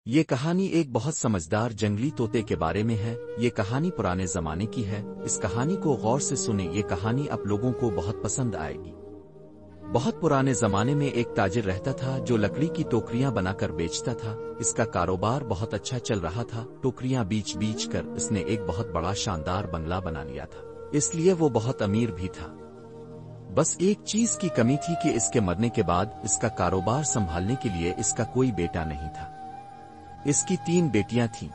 یہ کہانی ایک بہت سمجھدار جنگلی طوطے کے بارے میں ہے۔ یہ کہانی پرانے زمانے کی ہے۔ اس کہانی کو غور سے سنیں، یہ کہانی آپ لوگوں کو بہت پسند آئے گی۔ بہت پرانے زمانے میں ایک تاجر رہتا تھا جو لکڑی کی ٹوکریاں بنا کر بیچتا تھا۔ اس کا کاروبار بہت اچھا چل رہا تھا۔ ٹوکریاں بیچ کر اس نے ایک بہت بڑا شاندار بنگلہ بنا لیا تھا، اس لیے وہ بہت امیر بھی تھا۔ بس ایک چیز کی کمی تھی کہ اس کے مرنے کے بعد اس کا کاروبار سنبھالنے کے لیے اس کا کوئی بیٹا نہیں تھا۔ اس کی 3 بیٹیاں تھیں۔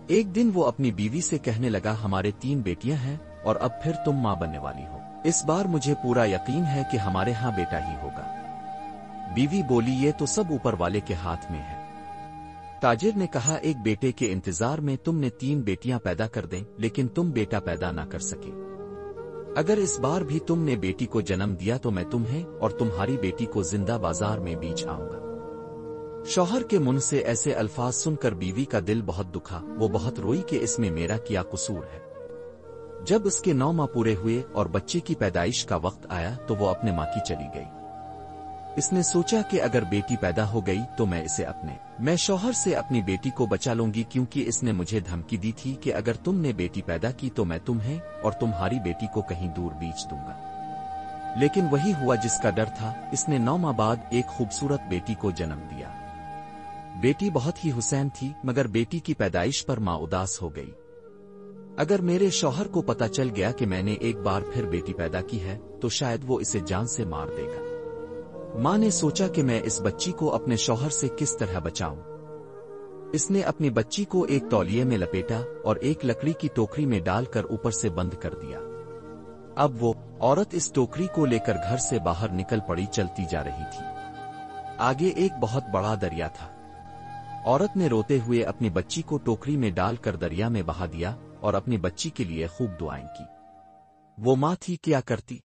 ایک دن وہ اپنی بیوی سے کہنے لگا، ہمارے 3 بیٹیاں ہیں اور اب پھر تم ماں بننے والی ہو۔ اس بار مجھے پورا یقین ہے کہ ہمارے ہاں بیٹا ہی ہوگا۔ بیوی بولی، یہ تو سب اوپر والے کے ہاتھ میں ہے۔ تاجر نے کہا، ایک بیٹے کے انتظار میں تم نے 3 بیٹیاں پیدا کر دیں، لیکن تم بیٹا پیدا نہ کر سکے۔ اگر اس بار بھی تم نے بیٹی کو جنم دیا تو میں تمہیں اور تمہاری بیٹی کو زندہ بازار میں بیچ آؤں گا۔ شوہر کے منہ سے ایسے الفاظ سن کر بیوی کا دل بہت دکھا۔ وہ بہت روئی کہ اس میں میرا کیا قصور ہے۔ جب اس کے 9 ماہ پورے ہوئے اور بچے کی پیدائش کا وقت آیا تو وہ اپنے ماں کی چلی گئی۔ اس نے سوچا کہ اگر بیٹی پیدا ہو گئی تو میں شوہر سے اپنی بیٹی کو بچا لوں گی، کیونکہ اس نے مجھے دھمکی دی تھی کہ اگر تم نے بیٹی پیدا کی تو میں تمہیں اور تمہاری بیٹی کو کہیں دور بیچ دوں گا۔ لیکن وہی ہوا جس کا ڈر تھا۔ اس نے 9 ماہ بعد ایک خوبصورت بیٹی کو جنم دیا۔ بیٹی بہت ہی حسین تھی، مگر بیٹی کی پیدائش پر ماں اداس ہو گئی۔ اگر میرے شوہر کو پتہ چل گیا کہ میں نے ایک بار پھر بیٹی پیدا کی ہے تو شاید وہ اسے جان سے مار دے گا۔ ماں نے سوچا کہ میں اس بچی کو اپنے شوہر سے کس طرح بچاؤں۔ اس نے اپنی بچی کو ایک تولیے میں لپیٹا اور ایک لکڑی کی ٹوکری میں ڈال کر اوپر سے بند کر دیا۔ اب وہ عورت اس ٹوکری کو لے کر گھر سے باہر نکل پڑی، چلتی جا رہی تھی۔ آگے ایک بہت بڑا دریا تھا۔ عورت نے روتے ہوئے اپنی بچی کو ٹوکری میں ڈال کر دریا میں بہا دیا اور اپنی بچی کے لیے خوب دعائیں کی۔ وہ ماں تھی، کیا کرتی؟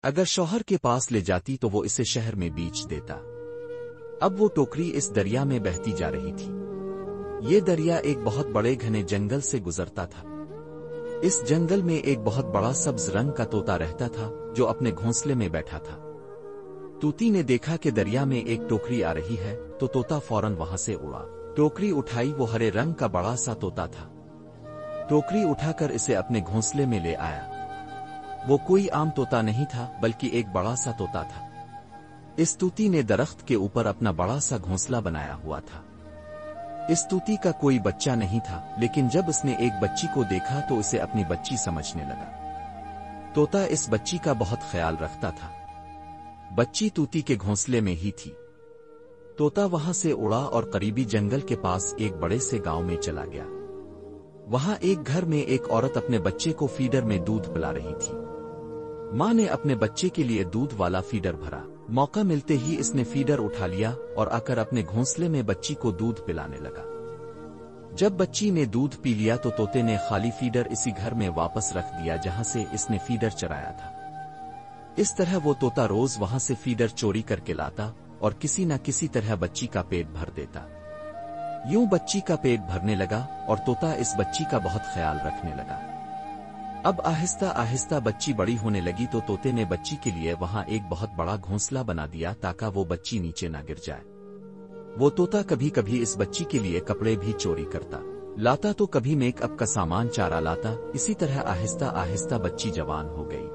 اگر شوہر کے پاس لے جاتی تو وہ اسے شہر میں بیچ دیتا۔ اب وہ ٹوکری اس دریا میں بہتی جا رہی تھی۔ یہ دریا ایک بہت بڑے گھنے جنگل سے گزرتا تھا۔ اس جنگل میں ایک بہت بڑا سبز رنگ کا طوطا رہتا تھا جو اپنے گھونسلے میں بیٹھا تھا۔ طوطی نے دیکھا کہ دریا میں ایک ٹوکری آ رہی ہے تو طوطا فوراً وہاں سے اڑا۔ ٹوکری اٹھائی، وہ ہرے رنگ کا بڑا سا طوطا تھا۔ ٹوکری اٹھا کر اسے اپنے گھونسلے میں لے آیا۔ وہ کوئی عام طوطا نہیں تھا بلکہ ایک بڑا سا طوطا تھا۔ اس طوطی نے درخت کے اوپر اپنا بڑا سا گھونسلہ بنایا ہوا تھا۔ اس طوطی کا کوئی بچہ نہیں تھا، لیکن جب اس نے ایک بچی کو دیکھا تو اسے اپنی بچی سمجھنے لگا۔ طوطا اس بچی کا بہت خیال رکھتا تھا۔ بچی طوطی کے گھونسلے میں ہی تھی۔ طوطا وہاں سے اڑا اور قریبی جنگل کے پاس ایک بڑے سے گاؤں میں چلا گیا۔ وہاں ایک گھر میں ایک عورت اپنے بچے کو فیڈر میں دودھ پلا رہی تھی۔ ماں نے اپنے بچے کے لیے دودھ والا فیڈر بھرا۔ موقع ملتے ہی اس نے فیڈر اٹھا لیا اور آ کر اپنے گھونسلے میں بچی کو دودھ پلانے لگا۔ جب بچی نے دودھ پی لیا تو طوطے نے خالی فیڈر اسی گھر میں واپس رکھ دیا جہاں سے اس نے فیڈر چرایا تھا۔ اس طرح وہ طوطا روز وہاں سے فیڈر چوری کر کے لاتا اور کسی نہ کسی طرح بچی کا پیٹ بھر دیتا۔ یوں بچی کا پیٹ بھرنے لگا اور طوطا اس بچی کا بہت خیال رکھنے لگا۔ اب آہستہ آہستہ بچی بڑی ہونے لگی تو طوطے نے بچی کے لیے وہاں ایک بہت بڑا گھونسلہ بنا دیا تاکہ وہ بچی نیچے نہ گر جائے۔ وہ طوطا کبھی کبھی اس بچی کے لیے کپڑے بھی چوری کرتا لاتا تو کبھی میک اپ کا سامان چارہ لاتا۔ اسی طرح آہستہ آہستہ بچی جوان ہو گئی۔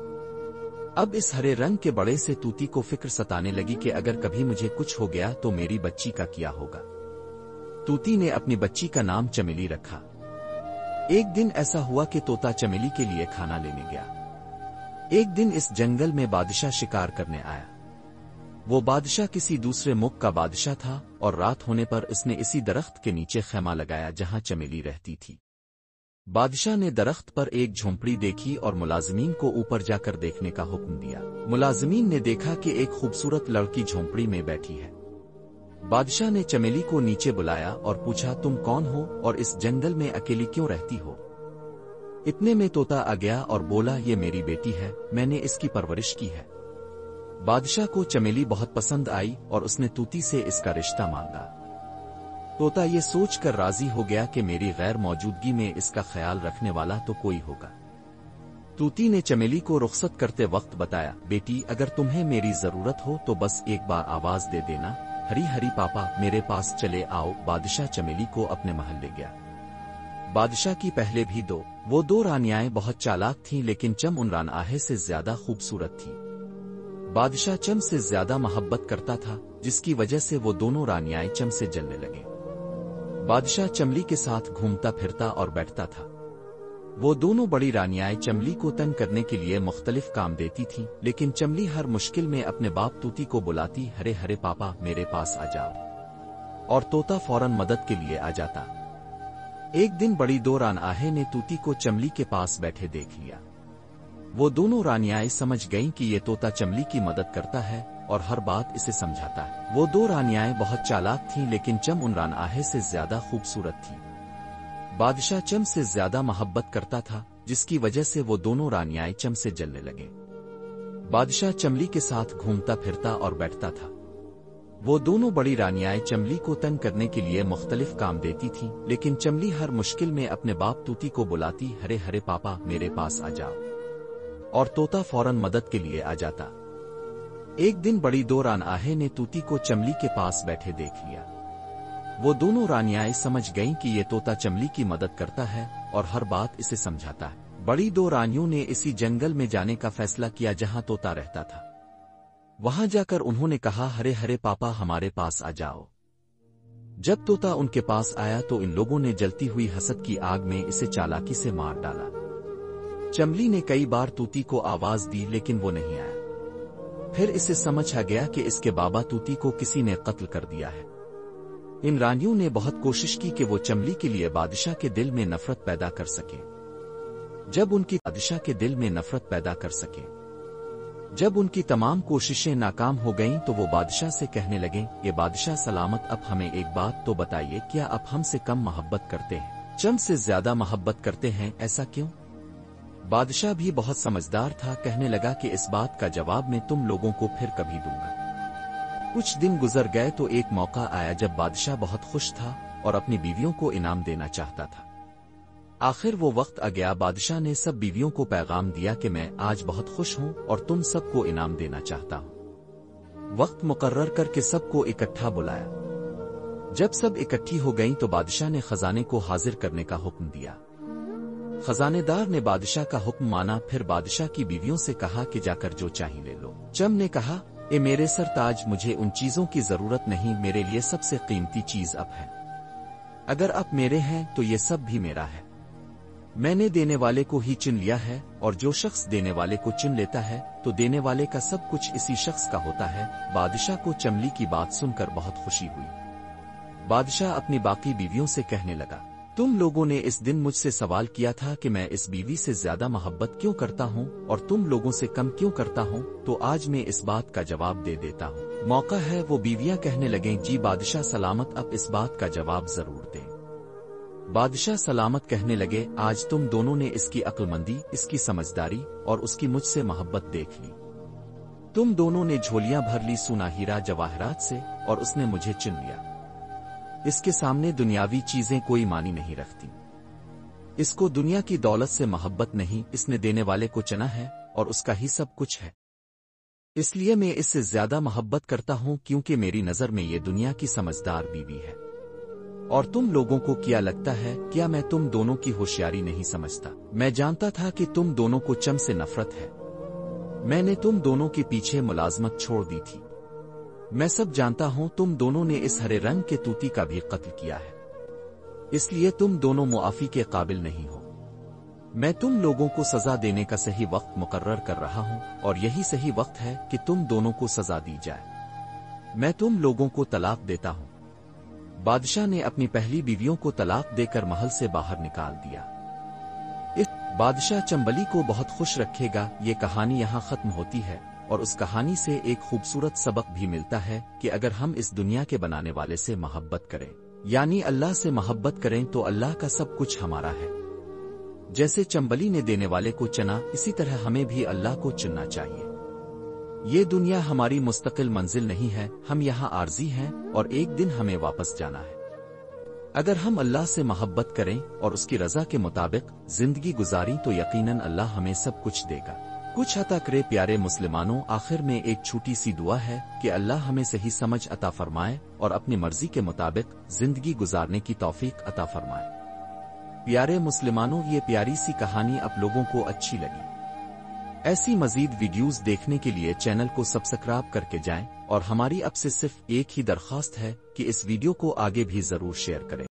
اب اس ہرے رنگ کے بڑے سے طوطی کو فکر ستانے لگی کہ اگر کبھی مجھے کچھ ہو گیا تو میری بچی کا کیا ہوگا۔ طوطی نے اپنی بچی کا نام چمیلی رکھا۔ ایک دن ایسا ہوا کہ طوطا چمیلی کے لیے کھانا لینے گیا۔ ایک دن اس جنگل میں بادشاہ شکار کرنے آیا۔ وہ بادشاہ کسی دوسرے ملک کا بادشاہ تھا اور رات ہونے پر اس نے اسی درخت کے نیچے خیمہ لگایا جہاں چمیلی رہتی تھی۔ بادشاہ نے درخت پر ایک جھونپڑی دیکھی اور ملازمین کو اوپر جا کر دیکھنے کا حکم دیا۔ ملازمین نے دیکھا کہ ایک خوبصورت لڑکی جھونپڑی میں بیٹھی ہے۔ بادشاہ نے چمیلی کو نیچے بلایا اور پوچھا، تم کون ہو اور اس جنگل میں اکیلی کیوں رہتی ہو؟ اتنے میں طوطا آ گیا اور بولا، یہ میری بیٹی ہے، میں نے اس کی پرورش کی ہے۔ بادشاہ کو چمیلی بہت پسند آئی اور اس نے طوطی سے اس کا رشتہ مانگا۔ طوطا یہ سوچ کر راضی ہو گیا کہ میری غیر موجودگی میں اس کا خیال رکھنے والا تو کوئی ہوگا۔ طوطی نے چمیلی کو رخصت کرتے وقت بتایا، بیٹی اگر تمہیں میری ضرورت ہو تو بس ایک بار آواز دے دینا، हरी हरी पापा मेरे पास चले आओ। बादशाह चमेली को अपने महल ले गया। बादशाह की पहले भी वो दो रानियाएं बहुत चालाक थीं, लेकिन चम उन रानआहे से ज्यादा खूबसूरत थी। बादशाह चम से ज्यादा मोहब्बत करता था, जिसकी वजह से वो दोनों रानियाएं चम से जलने लगे। बादशाह चमली के साथ घूमता फिरता और बैठता था। वो दोनों बड़ी रानियाएं चमली को तंग करने के लिए मुख्तलिफ काम देती थीं, लेकिन चमली हर मुश्किल में अपने बाप तूती को बुलाती, हरे हरे पापा मेरे पास आ जाओ, और तोता फौरन मदद के लिए आ जाता। एक दिन बड़ी दो रानआहे ने तूती को चमली के पास बैठे देख लिया। वो दोनों रानियाएं समझ गईं कि ये तोता चमली की मदद करता है और हर बात इसे समझाता है। वो दो रानियाएं बहुत चालाक थीं, लेकिन चम उन रानआहे से ज्यादा खूबसूरत थी। बादशाह चम से ज्यादा मोहब्बत करता था, जिसकी वजह से वो दोनों रानियाएं चम से जलने लगे। बादशाह चमली के साथ घूमता फिरता और बैठता था। वो दोनों बड़ी रानियाएं चमली को तंग करने के लिए मुख्तलिफ काम देती थीं, लेकिन चमली हर मुश्किल में अपने बाप तूती को बुलाती, हरे हरे पापा मेरे पास आ जाओ, और तोता फौरन मदद के लिए आ जाता। एक दिन बड़ी दो रानआहे ने तूती को चमली के पास बैठे देख लिया। वो दोनों रानियाएं समझ गईं कि ये तोता चमली की मदद करता है और हर बात इसे समझाता है। बड़ी दो रानियों ने इसी जंगल में जाने का फैसला किया जहां तोता रहता था। वहां जाकर उन्होंने कहा, हरे हरे पापा हमारे पास आ जाओ। जब तोता उनके पास आया तो इन लोगों ने जलती हुई हसद की आग में इसे चालाकी से मार डाला। चमली ने कई बार तूती को आवाज दी, लेकिन वो नहीं आया। फिर इसे समझ आ गया कि इसके बाबा तूती को किसी ने कत्ल कर दिया है। इन रानियों ने बहुत कोशिश की कि वो चमली के लिए बादशाह के दिल में नफरत पैदा कर सके। जब उनकी तमाम कोशिशें नाकाम हो गईं तो वो बादशाह से कहने लगे, ये बादशाह सलामत, अब हमें एक बात तो बताइए, क्या आप हमसे कम मोहब्बत करते हैं? चम से ज्यादा मोहब्बत करते हैं, ऐसा क्यों? बादशाह भी बहुत समझदार था, कहने लगा कि इस बात का जवाब मैं तुम लोगों को फिर कभी दूंगा। कुछ दिन गुजर गए तो एक मौका आया जब बादशाह बहुत खुश था और अपनी बीवियों को इनाम देना चाहता था। आखिर वो वक्त आ गया। बादशाह ने सब बीवियों को पैगाम दिया कि मैं आज बहुत खुश हूं और तुम सबको इनाम देना चाहता हूं। वक्त मुकर्रर करके सबको इकट्ठा बुलाया। जब सब इकट्ठी हो गईं तो बादशाह ने खजाने को हाजिर करने का हुक्म दिया। खजानेदार ने बादशाह का हुक्म माना। फिर बादशाह की बीवियों से कहा कि जाकर जो चाहिए ले लो। चम ने कहा, ए मेरे सरताज, मुझे उन चीजों की जरूरत नहीं, मेरे लिए सबसे कीमती चीज अब है। अगर अब मेरे हैं तो ये सब भी मेरा है। मैंने देने वाले को ही चुन लिया है, और जो शख्स देने वाले को चुन लेता है तो देने वाले का सब कुछ इसी शख्स का होता है। बादशाह को चमली की बात सुनकर बहुत खुशी हुई। बादशाह अपनी बाकी बीवियों से कहने लगा, तुम लोगों ने इस दिन मुझसे सवाल किया था कि मैं इस बीवी से ज्यादा मोहब्बत क्यों करता हूँ और तुम लोगों से कम क्यों करता हूँ, तो आज मैं इस बात का जवाब दे देता हूँ। मौका है। वो बीवियां कहने लगें, जी बादशाह सलामत, अब इस बात का जवाब जरूर दें। बादशाह सलामत कहने लगे, आज तुम दोनों ने इसकी अक्लमंदी, इसकी समझदारी और उसकी मुझसे मोहब्बत देख ली। तुम दोनों ने झोलियां भर ली सोना हीरा जवाहरात से और उसने मुझे चुन लिया। इसके सामने दुनियावी चीजें कोई मानी नहीं रखती। इसको दुनिया की दौलत से मोहब्बत नहीं, इसने देने वाले को चुना है और उसका ही सब कुछ है। इसलिए मैं इससे ज्यादा मोहब्बत करता हूं, क्योंकि मेरी नजर में ये दुनिया की समझदार बीवी है। और तुम लोगों को क्या लगता है, क्या मैं तुम दोनों की होशियारी नहीं समझता? मैं जानता था कि तुम दोनों को चम से नफरत है। मैंने तुम दोनों के पीछे मुलाजमत छोड़ दी थी। मैं सब जानता हूं, तुम दोनों ने इस हरे रंग के तूती का भी कत्ल किया है, इसलिए तुम दोनों मुआफी के काबिल नहीं हो। मैं तुम लोगों को सजा देने का सही वक्त मुकर्रर कर रहा हूं, और यही सही वक्त है कि तुम दोनों को सजा दी जाए। मैं तुम लोगों को तलाक देता हूं। बादशाह ने अपनी पहली बीवियों को तलाक देकर महल से बाहर निकाल दिया। इस बादशाह चंबली को बहुत खुश रखेगा। ये कहानी यहाँ खत्म होती है, और उस कहानी से एक खूबसूरत सबक भी मिलता है कि अगर हम इस दुनिया के बनाने वाले से मोहब्बत करें, यानी अल्लाह से मोहब्बत करें, तो अल्लाह का सब कुछ हमारा है। जैसे चंबली ने देने वाले को चुना, इसी तरह हमें भी अल्लाह को चुनना चाहिए। ये दुनिया हमारी मुस्तकिल मंजिल नहीं है, हम यहाँ आर्जी हैं और एक दिन हमें वापस जाना है। अगर हम अल्लाह से मोहब्बत करें और उसकी रजा के मुताबिक जिंदगी गुजारी तो यकीनन अल्लाह हमें सब कुछ देगा। कुछ अता करे प्यारे मुसलमानों, आखिर में एक छोटी सी दुआ है कि अल्लाह हमें सही समझ अता फरमाए और अपनी मर्जी के मुताबिक जिंदगी गुजारने की तौफीक अता फरमाए। प्यारे मुसलमानों, ये प्यारी सी कहानी आप लोगों को अच्छी लगी। ऐसी मजीद वीडियोस देखने के लिए चैनल को सब्सक्राइब करके जाएं और हमारी अब से सिर्फ एक ही दरख्वास्त है कि इस वीडियो को आगे भी जरूर शेयर करें।